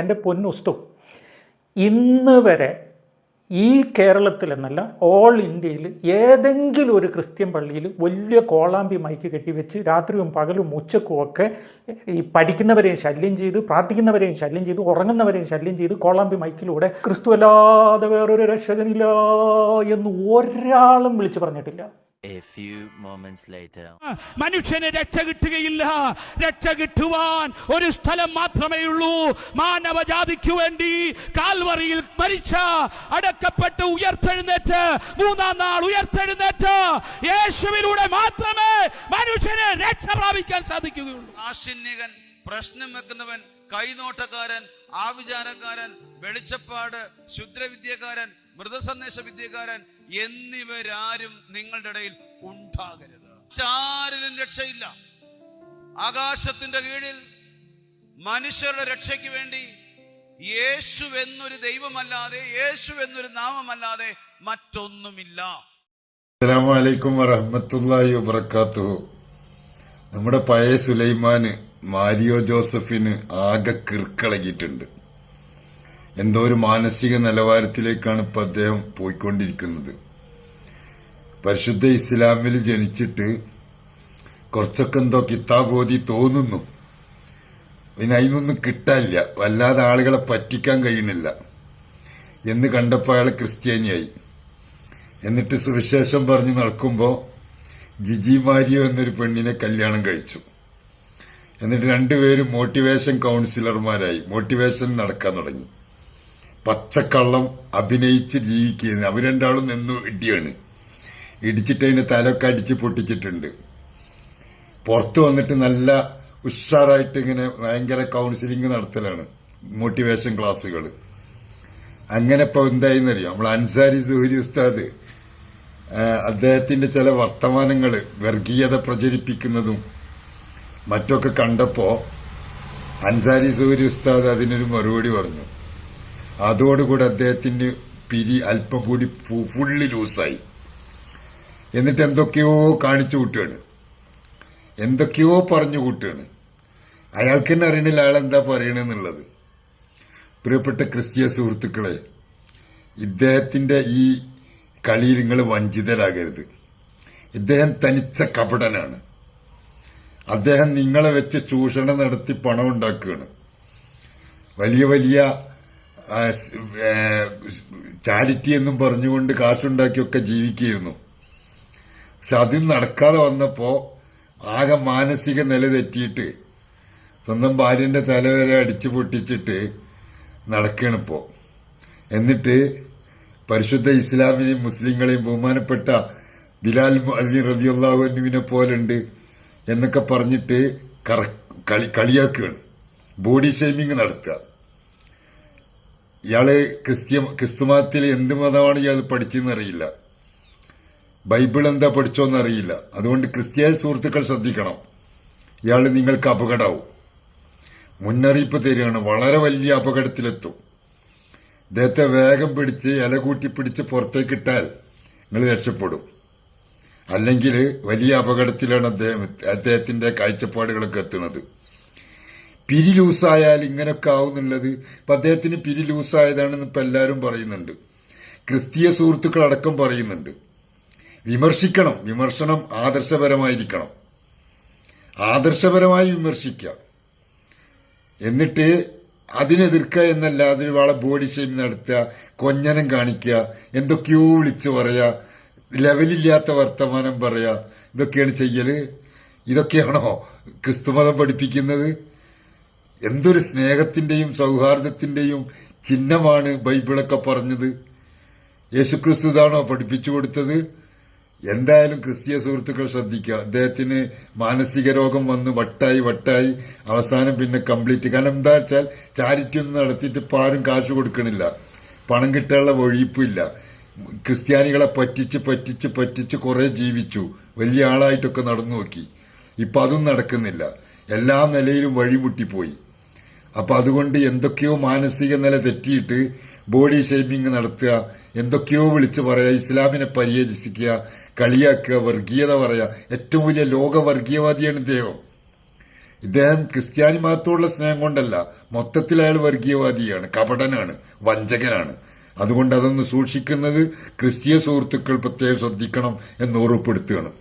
എൻ്റെ പൊന്നുസ്തു, ഇന്ന് വരെ ഈ കേരളത്തിലെന്നല്ല ഓൾ ഇന്ത്യയിൽ ഏതെങ്കിലും ഒരു ക്രിസ്ത്യൻ പള്ളിയിൽ വലിയ കോളാമ്പി മൈക്ക് കെട്ടിവെച്ച് രാത്രിയും പകലും ഉച്ചക്കും ഒക്കെ ഈ പഠിക്കുന്നവരെയും ശല്യം ചെയ്ത്, പ്രാർത്ഥിക്കുന്നവരെയും ശല്യം ചെയ്ത്, ഉറങ്ങുന്നവരെയും ശല്യം ചെയ്ത് കോളാമ്പി മൈക്കിലൂടെ ക്രിസ്തു അല്ലാതെ വേറൊരു രക്ഷകനില്ല എന്ന് ഒരാളും വിളിച്ചു പറഞ്ഞിട്ടില്ല. മനുഷ്യന് രക്ഷ കിട്ടുകയില്ല. രക്ഷ കിട്ടുവാൻ ഒരു സ്ഥലം മാത്രമേ ഉള്ളൂ. മാനവജാതിക്കു വേണ്ടി കാൽവറിയിൽ മരിച്ച, അടക്കപ്പെട്ട് ഉയർത്തെഴുന്നേറ്റ് മൂന്നാം നാൾ ഉയർത്തെഴുന്നേറ്റ് യേശുവിലൂടെ മാത്രമേ മനുഷ്യന് രക്ഷ പ്രാപിക്കാൻ സാധിക്കുകയുള്ളൂ. ആശന്യകൻ, പ്രശ്നം വെക്കുന്നവൻ, കൈനോട്ടക്കാരൻ, ആവിചാരക്കാരൻ, വെളിച്ചപ്പാട്, ശുദ്രവിദ്യക്കാരൻ, മൃതസന്ദേശ വിദ്യക്കാരൻ എന്നിവരാരും നിങ്ങളുടെ ഇടയിൽ ഉണ്ടാകരുത്. ആരിലും രക്ഷയില്ല. ആകാശത്തിന്റെ കീഴിൽ മനുഷ്യരുടെ രക്ഷയ്ക്ക് വേണ്ടി യേശു എന്നൊരു ദൈവമല്ലാതെ, യേശു എന്നൊരു നാമമല്ലാതെ മറ്റൊന്നുമില്ല. അസ്സലാമു അലൈക്കും വറഹ്മത്തുള്ളാഹി വബറകാതുഹു. നമ്മുടെ പഴയ സുലൈമാന് മാരിയോ ജോസഫിന് ആകെ കിർക്കളകിയിട്ടുണ്ട്. എന്തോ ഒരു മാനസിക നിലവാരത്തിലേക്കാണ് ഇപ്പൊ അദ്ദേഹം പോയിക്കൊണ്ടിരിക്കുന്നത്. പരിശുദ്ധ ഇസ്ലാമിൽ ജനിച്ചിട്ട് കുറച്ചൊക്കെ എന്തോ കിതാബ് ഓതി തോന്നുന്നു. പിന്നെ അതിനൊന്നും കിട്ടാനില്ല, വല്ലാതെ ആളുകളെ പറ്റിക്കാൻ കഴിയണില്ല എന്ന് കണ്ടപ്പോൾ അയാൾ ക്രിസ്ത്യാനിയായി. എന്നിട്ട് സുവിശേഷം പറഞ്ഞ് നടക്കുമ്പോൾ ജിജി മാരിയോ എന്നൊരു പെണ്ണിനെ കല്യാണം കഴിച്ചു. എന്നിട്ട് രണ്ടുപേരും മോട്ടിവേഷൻ കൗൺസിലർമാരായി, മോട്ടിവേഷൻ നടക്കാൻ തുടങ്ങി. പച്ചക്കള്ളം അഭിനയിച്ച് ജീവിക്കുന്നു. അവർ രണ്ടാളും നിന്നു ഇടിയാണ്. ഇടിച്ചിട്ട് അതിന് തലൊക്കെ അടിച്ച് പൊട്ടിച്ചിട്ടുണ്ട്. പുറത്ത് വന്നിട്ട് നല്ല ഉഷാറായിട്ട് ഇങ്ങനെ ഭയങ്കര കൗൺസിലിംഗ് നടത്തലാണ്, മോട്ടിവേഷൻ ക്ലാസ്സുകൾ. അങ്ങനെ ഇപ്പൊ എന്തായിന്നറിയാം, നമ്മൾ അൻസാരി സുഹരി ഉസ്താദ് അദ്ദേഹത്തിന്റെ ചില വർത്തമാനങ്ങള് വർഗീയത പ്രചരിപ്പിക്കുന്നതും മറ്റൊക്കെ കണ്ടപ്പോ അൻസാരി സുഹരി ഉസ്താദ് അതിനൊരു മറുപടി പറഞ്ഞു. അതോടുകൂടി അദ്ദേഹത്തിന്റെ പിരി അല്പം കൂടി ഫുള്ളി ലൂസായി. എന്നിട്ട് എന്തൊക്കെയോ കാണിച്ചു കൂട്ടുകയാണ്, എന്തൊക്കെയോ പറഞ്ഞു കൂട്ടുകയാണ്. അയാൾക്ക് തന്നെ അറിയണില്ല അയാൾ എന്താ പറയണെന്നുള്ളത്. പ്രിയപ്പെട്ട ക്രിസ്തീയ സുഹൃത്തുക്കളെ, ഇദ്ദേഹത്തിന്റെ ഈ കളിയിൽ നിങ്ങൾ വഞ്ചിതരാകരുത്. ഇദ്ദേഹം തനിച്ച കപടനാണ്. അദ്ദേഹം നിങ്ങളെ വെച്ച് ചൂഷണം നടത്തി പണം ഉണ്ടാക്കുകയാണ്. വലിയ വലിയ ചാരിറ്റി എന്നും പറഞ്ഞുകൊണ്ട് കാശുണ്ടാക്കിയൊക്കെ ജീവിക്കുകയായിരുന്നു. പക്ഷെ അതിൽ നടക്കാതെ വന്നപ്പോ ആകെ മാനസിക നില തെറ്റിയിട്ട് സ്വന്തം ഭാര്യന്റെ തലവരെ അടിച്ചു പൊട്ടിച്ചിട്ട് നടക്കണിപ്പോ. എന്നിട്ട് പരിശുദ്ധ ഇസ്ലാമിനെയും മുസ്ലിങ്ങളെയും ബഹുമാനപ്പെട്ട ബിലാൽ മുഅദ്ദിൻ റളിയല്ലാഹു അൻഹുവിനെ പോലുണ്ട് എന്നൊക്കെ പറഞ്ഞിട്ട് കളിയാക്കുകയാണ്, ബോഡി ഷെയ്മിങ് നടത്തുക. ഇയാള് ക്രിസ്തുമതത്തിൽ എന്ത് മതമാണ് ഇയാൾ പഠിച്ചെന്നറിയില്ല, ബൈബിൾ എന്താ പഠിച്ചോന്നറിയില്ല. അതുകൊണ്ട് ക്രിസ്ത്യാനി സുഹൃത്തുക്കൾ ശ്രദ്ധിക്കണം, ഇയാൾ നിങ്ങൾക്ക് അപകടമാവും. മുന്നറിയിപ്പ് തരികയാണ്, വളരെ വലിയ അപകടത്തിലെത്തും. അദ്ദേഹത്തെ വേഗം പിടിച്ച് ഇല കൂട്ടി പിടിച്ച് പുറത്തേക്കിട്ടാൽ നിങ്ങൾ രക്ഷപ്പെടും. അല്ലെങ്കിൽ വലിയ അപകടത്തിലാണ് അദ്ദേഹത്തിന്റെ കാഴ്ചപ്പാടുകളൊക്കെ എത്തുന്നത്. പിരി ലൂസായാൽ ഇങ്ങനൊക്കെ ആവുന്നുള്ളത് ഇപ്പൊ അദ്ദേഹത്തിന് പിരി ലൂസായതാണെന്ന് ഇപ്പൊ എല്ലാവരും പറയുന്നുണ്ട്. ക്രിസ്തീയ സുഹൃത്തുക്കൾ അടക്കം പറയുന്നുണ്ട്. വിമർശിക്കണം, വിമർശനം ആദർശപരമായിരിക്കണം, ആദർശപരമായി വിമർശിക്കുക. എന്നിട്ട് അതിനെതിർക്കുക എന്നല്ല, അതിന് വളരെ ബോഡി ഷെയിം നടത്തുക, കൊഞ്ഞനം കാണിക്കുക, എന്തൊക്കെയോ വിളിച്ചു പറയുക, ലെവലില്ലാത്ത വർത്തമാനം പറയുക, ഇതൊക്കെയാണ് ചെയ്യല്. ഇതൊക്കെയാണോ ക്രിസ്തുമതം പഠിപ്പിക്കുന്നത്? എന്തൊരു സ്നേഹത്തിന്റെയും സൗഹാർദ്ദത്തിന്റെയും ചിഹ്നമാണ് ബൈബിളൊക്കെ പറഞ്ഞത്. യേശുക്രിസ്തു ഇതാണോ പഠിപ്പിച്ചു കൊടുത്തത്? എന്തായാലും ക്രിസ്തീയ സുഹൃത്തുക്കൾ ശ്രദ്ധിക്കുക. അദ്ദേഹത്തിന് മാനസിക രോഗം വന്ന് വട്ടായി അവസാനം പിന്നെ കംപ്ലീറ്റ്. കാരണം എന്താ വെച്ചാൽ ചാരിറ്റി ഒന്നും നടത്തിയിട്ട് ഇപ്പം ആരും കാശ് കൊടുക്കണില്ല, പണം കിട്ടാനുള്ള ഒഴിപ്പില്ല. ക്രിസ്ത്യാനികളെ പറ്റിച്ച് കുറെ ജീവിച്ചു, വലിയ ആളായിട്ടൊക്കെ നടന്നു നോക്കി. ഇപ്പം അതും നടക്കുന്നില്ല, എല്ലാ നിലയിലും വഴിമുട്ടിപ്പോയി. അപ്പം അതുകൊണ്ട് എന്തൊക്കെയോ മാനസിക നില തെറ്റിയിട്ട് ബോഡി ഷേമിങ് നടത്തുക, എന്തൊക്കെയോ വിളിച്ചു പറയുക, ഇസ്ലാമിനെ പരിഹസിക്കുക, കളിയാക്കുക, വർഗീയത പറയുക. ഏറ്റവും വലിയ ലോക വർഗീയവാദിയാണ് ഇദ്ദേഹം. ഇദ്ദേഹം ക്രിസ്ത്യാനി മതത്തോടുള്ള സ്നേഹം കൊണ്ടല്ല, മൊത്തത്തിൽ അയാൾ വർഗീയവാദിയാണ്, കപടനാണ്, വഞ്ചകനാണ്. അതുകൊണ്ട് അതൊന്ന് സൂക്ഷിക്കുന്നത് ക്രിസ്തീയ സുഹൃത്തുക്കൾ പ്രത്യേകം ശ്രദ്ധിക്കണം എന്ന് ഉറപ്പെടുത്തുകയാണ്.